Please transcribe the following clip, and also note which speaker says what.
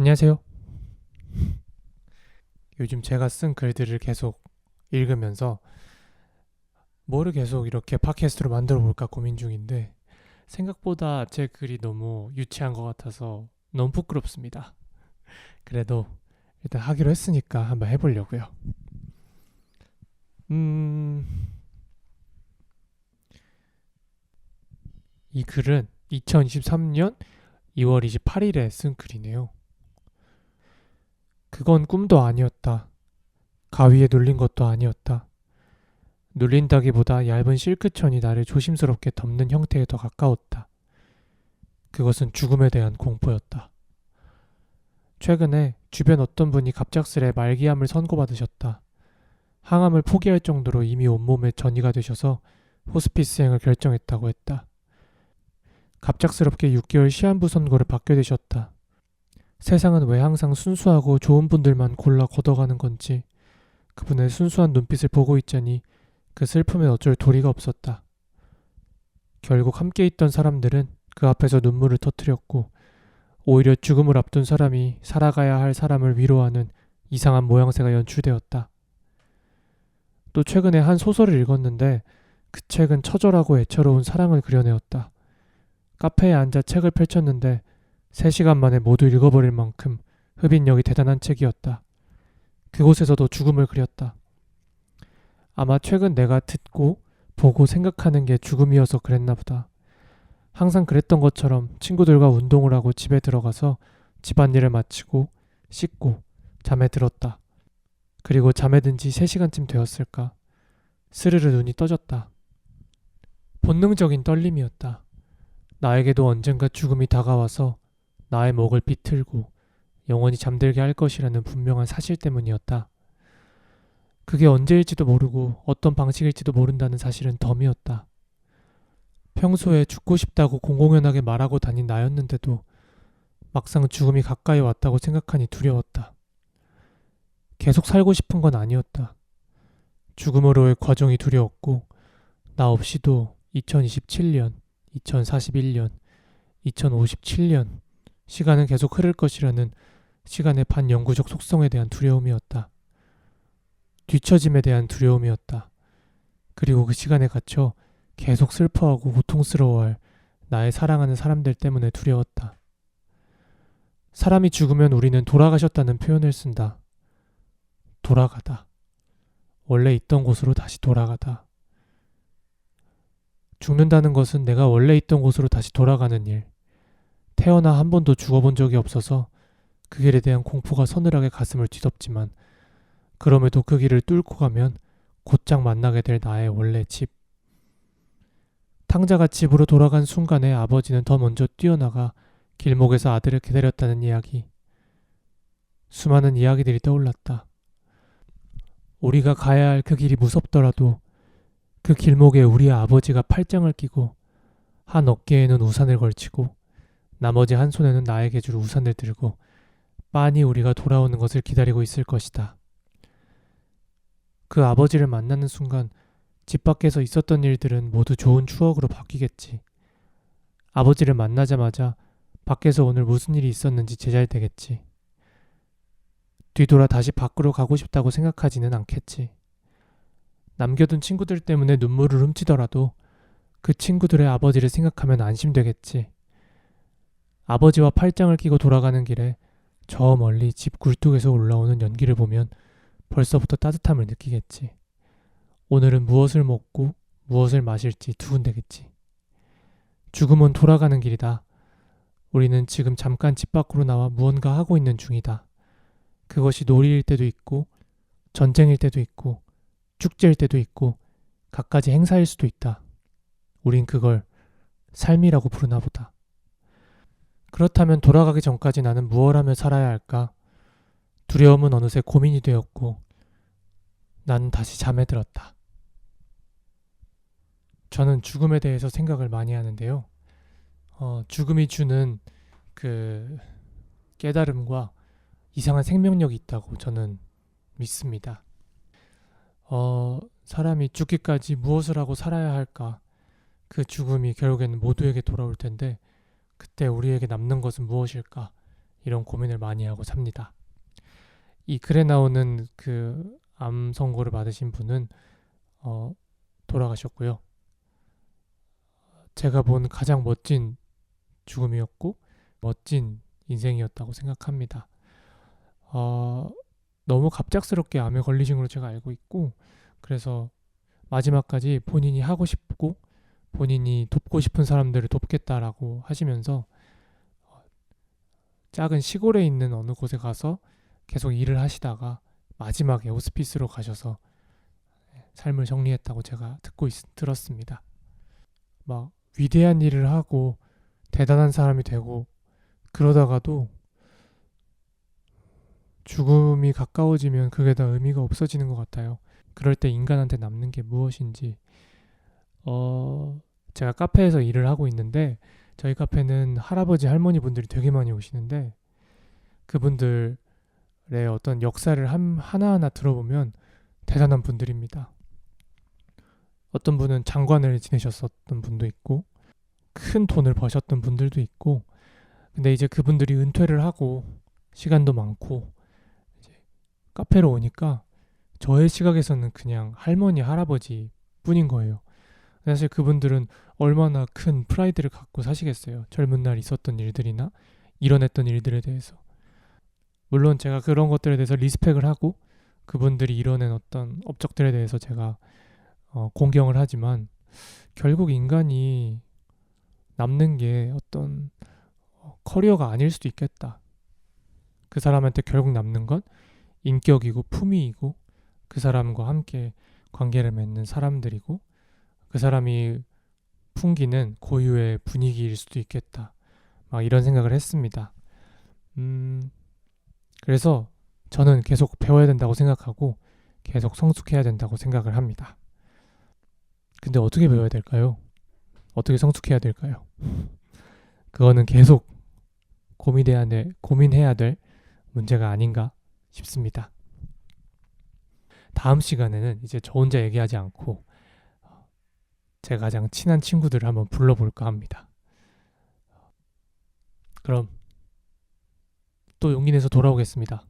Speaker 1: 안녕하세요. 요즘 제가 쓴 글들을 계속 읽으면서 뭐를 계속 이렇게 팟캐스트로 만들어 볼까 고민 중인데 생각보다 제 글이 너무 유치한 것 같아서 너무 부끄럽습니다. 그래도 일단 하기로 했으니까 한번 해보려고요. 음, 이 글은 2023년 2월 28일에 쓴 글이네요. 그건 꿈도 아니었다. 가위에 눌린 것도 아니었다. 눌린다기보다 얇은 실크천이 나를 조심스럽게 덮는 형태에 더 가까웠다. 그것은 죽음에 대한 공포였다. 최근에 주변 어떤 분이 갑작스레 말기암을 선고받으셨다. 항암을 포기할 정도로 이미 온몸에 전이가 되셔서 호스피스행을 결정했다고 했다. 갑작스럽게 6개월 시한부 선고를 받게 되셨다. 세상은 왜 항상 순수하고 좋은 분들만 골라 걷어가는 건지 그분의 순수한 눈빛을 보고 있자니 그 슬픔에 어쩔 도리가 없었다. 결국 함께 있던 사람들은 그 앞에서 눈물을 터뜨렸고 오히려 죽음을 앞둔 사람이 살아가야 할 사람을 위로하는 이상한 모양새가 연출되었다. 또 최근에 한 소설을 읽었는데 그 책은 처절하고 애처로운 사랑을 그려내었다. 카페에 앉아 책을 펼쳤는데 3시간 만에 모두 읽어버릴 만큼 흡인력이 대단한 책이었다. 그곳에서도 죽음을 그렸다. 아마 최근 내가 듣고 보고 생각하는 게 죽음이어서 그랬나 보다. 항상 그랬던 것처럼 친구들과 운동을 하고 집에 들어가서 집안일을 마치고 씻고 잠에 들었다. 그리고 잠에 든 지 3시간쯤 되었을까. 스르르 눈이 떠졌다. 본능적인 떨림이었다. 나에게도 언젠가 죽음이 다가와서 나의 목을 비틀고 영원히 잠들게 할 것이라는 분명한 사실 때문이었다. 그게 언제일지도 모르고 어떤 방식일지도 모른다는 사실은 덤이었다. 평소에 죽고 싶다고 공공연하게 말하고 다닌 나였는데도 막상 죽음이 가까이 왔다고 생각하니 두려웠다. 계속 살고 싶은 건 아니었다. 죽음으로의 과정이 두려웠고 나 없이도 2027년, 2041년, 2057년 시간은 계속 흐를 것이라는 시간의 반영구적 속성에 대한 두려움이었다. 뒤처짐에 대한 두려움이었다. 그리고 그 시간에 갇혀 계속 슬퍼하고 고통스러워할 나의 사랑하는 사람들 때문에 두려웠다. 사람이 죽으면 우리는 돌아가셨다는 표현을 쓴다. 돌아가다. 원래 있던 곳으로 다시 돌아가다. 죽는다는 것은 내가 원래 있던 곳으로 다시 돌아가는 일. 태어나 한 번도 죽어본 적이 없어서 그 길에 대한 공포가 서늘하게 가슴을 뒤덮지만 그럼에도 그 길을 뚫고 가면 곧장 만나게 될 나의 원래 집. 탕자가 집으로 돌아간 순간에 아버지는 더 먼저 뛰어나가 길목에서 아들을 기다렸다는 이야기. 수많은 이야기들이 떠올랐다. 우리가 가야 할 그 길이 무섭더라도 그 길목에 우리의 아버지가 팔짱을 끼고 한 어깨에는 우산을 걸치고 나머지 한 손에는 나에게 줄 우산을 들고 빤히 우리가 돌아오는 것을 기다리고 있을 것이다. 그 아버지를 만나는 순간 집 밖에서 있었던 일들은 모두 좋은 추억으로 바뀌겠지. 아버지를 만나자마자 밖에서 오늘 무슨 일이 있었는지 제잘되겠지. 뒤돌아 다시 밖으로 가고 싶다고 생각하지는 않겠지. 남겨둔 친구들 때문에 눈물을 훔치더라도 그 친구들의 아버지를 생각하면 안심되겠지. 아버지와 팔짱을 끼고 돌아가는 길에 저 멀리 집 굴뚝에서 올라오는 연기를 보면 벌써부터 따뜻함을 느끼겠지. 오늘은 무엇을 먹고 무엇을 마실지 두근대겠지. 죽음은 돌아가는 길이다. 우리는 지금 잠깐 집 밖으로 나와 무언가 하고 있는 중이다. 그것이 놀이일 때도 있고 전쟁일 때도 있고 축제일 때도 있고 갖가지 행사일 수도 있다. 우린 그걸 삶이라고 부르나 보다. 그렇다면 돌아가기 전까지 나는 무엇 하며 살아야 할까? 두려움은 어느새 고민이 되었고 나는 다시 잠에 들었다. 저는 죽음에 대해서 생각을 많이 하는데요. 죽음이 주는 그 깨달음과 이상한 생명력이 있다고 저는 믿습니다. 사람이 죽기까지 무엇을 하고 살아야 할까? 그 죽음이 결국에는 모두에게 돌아올 텐데 그때 우리에게 남는 것은 무엇일까? 이런 고민을 많이 하고 삽니다. 이 글에 나오는 그 암 선고를 받으신 분은 돌아가셨고요. 제가 본 가장 멋진 죽음이었고 멋진 인생이었다고 생각합니다. 너무 갑작스럽게 암에 걸리신 걸로 제가 알고 있고, 그래서 마지막까지 본인이 하고 싶고 본인이 돕고 싶은 사람들을 돕겠다라고 하시면서 작은 시골에 있는 어느 곳에 가서 계속 일을 하시다가 마지막에 호스피스로 가셔서 삶을 정리했다고 제가 들었습니다. 막 위대한 일을 하고 대단한 사람이 되고 그러다가도 죽음이 가까워지면 그게 다 의미가 없어지는 것 같아요. 그럴 때 인간한테 남는 게 무엇인지. 제가 카페에서 일을 하고 있는데 저희 카페는 할아버지 할머니 분들이 되게 많이 오시는데 그분들의 어떤 역사를 하나하나 들어보면 대단한 분들입니다. 어떤 분은 장관을 지내셨었던 분도 있고 큰 돈을 버셨던 분들도 있고, 근데 이제 그분들이 은퇴를 하고 시간도 많고 이제 카페로 오니까 저의 시각에서는 그냥 할머니 할아버지 뿐인 거예요. 사실 그분들은 얼마나 큰 프라이드를 갖고 사시겠어요. 젊은 날 있었던 일들이나 이뤄냈던 일들에 대해서. 물론 제가 그런 것들에 대해서 리스펙을 하고 그분들이 이뤄낸 어떤 업적들에 대해서 제가 공경을 하지만, 결국 인간이 남는 게 어떤 커리어가 아닐 수도 있겠다. 그 사람한테 결국 남는 건 인격이고 품위이고 그 사람과 함께 관계를 맺는 사람들이고 그 사람이 풍기는 고유의 분위기일 수도 있겠다. 막 이런 생각을 했습니다. 그래서 저는 계속 배워야 된다고 생각하고 계속 성숙해야 된다고 생각을 합니다. 근데 어떻게 배워야 될까요? 어떻게 성숙해야 될까요? 그거는 계속 고민해야 될 문제가 아닌가 싶습니다. 다음 시간에는 이제 저 혼자 얘기하지 않고 제 가장 친한 친구들을 한번 불러볼까 합니다. 그럼 또 용기 내서 돌아오겠습니다.